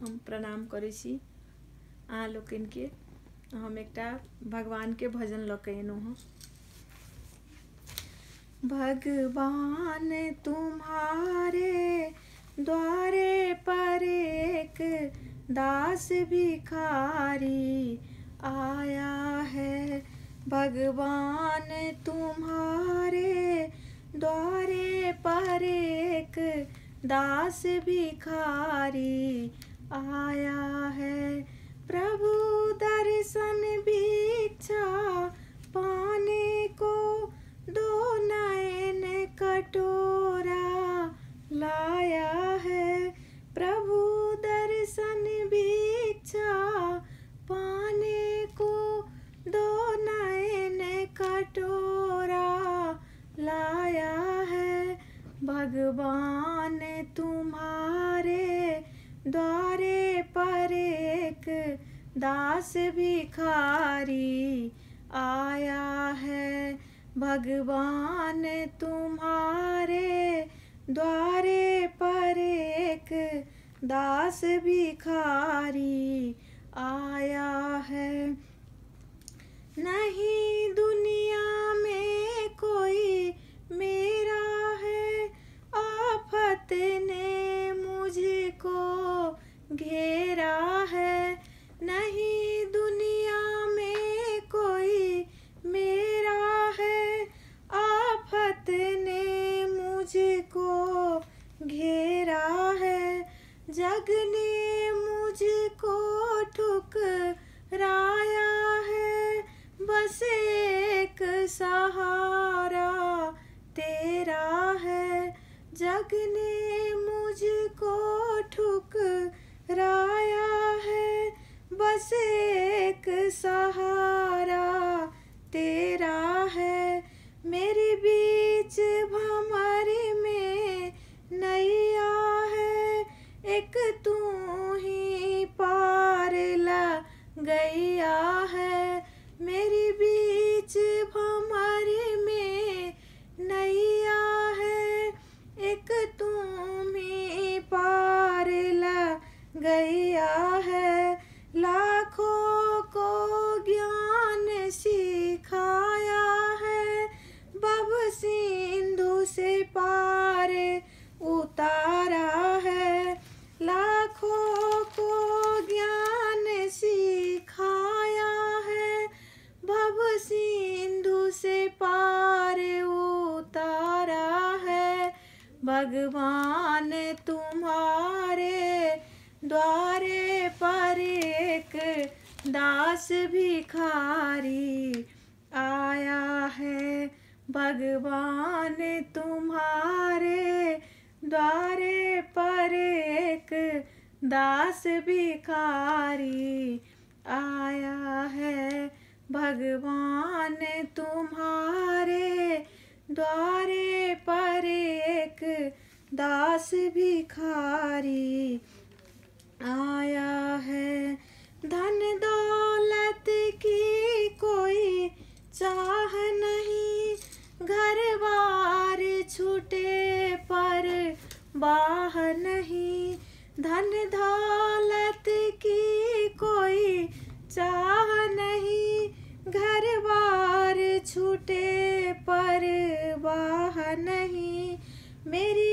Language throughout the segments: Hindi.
हम प्रणाम करै छी अहाँ लोकन के। हम एकटा भगवान के भजन लऽ के एलहुँ हँ। भगवान तुम्हारे द्वारे पर एक दास भिखारी आया है। भगवान तुम्हारे द्वारे पर एक दास भिखारी आया है। प्रभु दर्शन भिक्षा पाने को दो नयन कटोरा लाया है। प्रभु दर्शन भिक्षा पाने को दो नयन कटोरा लाया है। भगवान तुम्हारे द्वारे पर एक दास भिखारी आया है। भगवान तुम्हारे द्वारे पर एक दास भिखारी आया है। नहीं दुनिया में कोई मेरा है, आफत ने मुझको घेरा है। नहीं दुनिया में कोई मेरा है, आफत ने मुझको घेरा है। जग ने मुझको ठुकराया है, बस एक सहारा तेरा है। जग ने मुझको ठुकराया है, बस एक सहारा तेरा है। मेरे बीच भंवर में नैया है, एक तू ही पार गैया है। मेरे बीच भंवर में नैया है, एक तू ही पार गैया है। लाखों को ज्ञान सिखाया है, भव सिंधु से पार उतारा है। लाखों को ज्ञान सिखाया है, भव सिंधु से पार उतारा है। भगवान तुम्हारे द्वारे पर एक दास भिखारी आया है। भगवान तुम्हारे द्वारे पर एक दास भिखारी आया है। भगवान तुम्हारे द्वारे पर एक दास भिखारी आया है। धन दौलत की कोई चाह नहीं, घर बार छूटे पर बाह नहीं। धन दौलत की कोई चाह नहीं, घर बार छूटे पर बाह नहीं। मेरी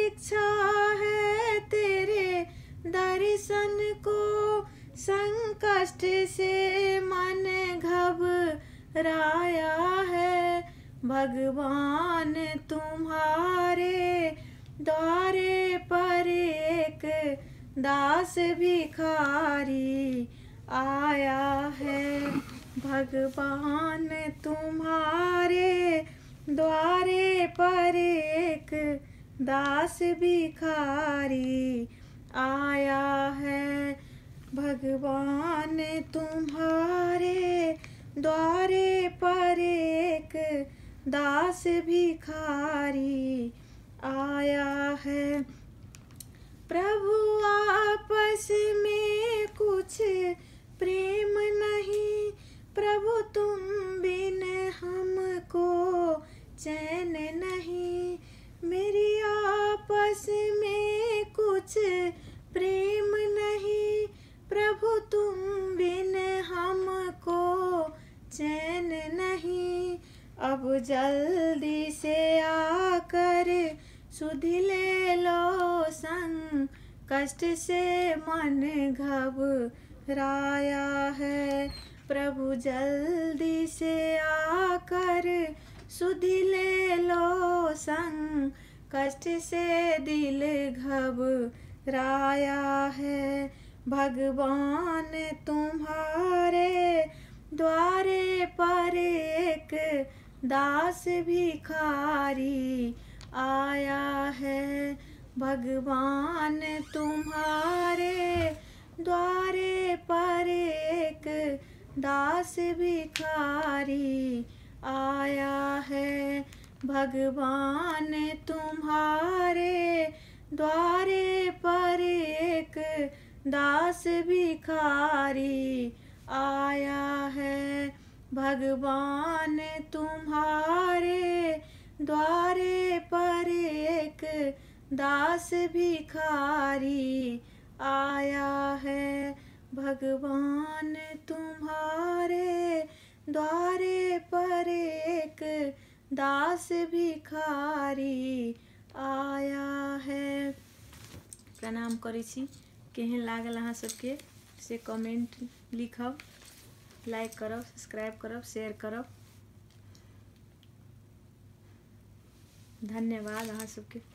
इच्छा है तेरे दर्शन को, संकष्ट से मन घबराया है। भगवान तुम्हारे द्वारे पर एक दास भिखारी आया है। भगवान तुम्हारे द्वारे पर एक दास भिखारी आया है। भगवान तुम्हारे द्वारे पर एक दास भिखारी आया है। प्रभु आपस में कुछ प्रेम नहीं, प्रभु तुम बिन हमको चैन नहीं। मेरी आपस में कुछ प्रेम नहीं, जल्दी से आकर सुध ले लो संग, कष्ट से मन घबराया है। प्रभु जल्दी से आकर सुध ले लो संग, कष्ट से दिल घबराया है। भगवान तुम्हारे द्वारे पर एक दास भिखारी आया है। भगवान तुम्हारे द्वारे पर एक दास भिखारी आया है। भगवान तुम्हारे द्वारे पर एक दास भिखारी आया है। भगवान तुम्हारे द्वारे पर एक दास भिखारी आया है। भगवान तुम्हारे द्वारे पर एक दास भिखारी आया है। प्रणाम करै छी। केहन लागल अहाँ सबके से कमेंट लिखब, लाइक करब, सब्सक्राइब करब, शेयर करब। धन्यवाद अहाँ सबके।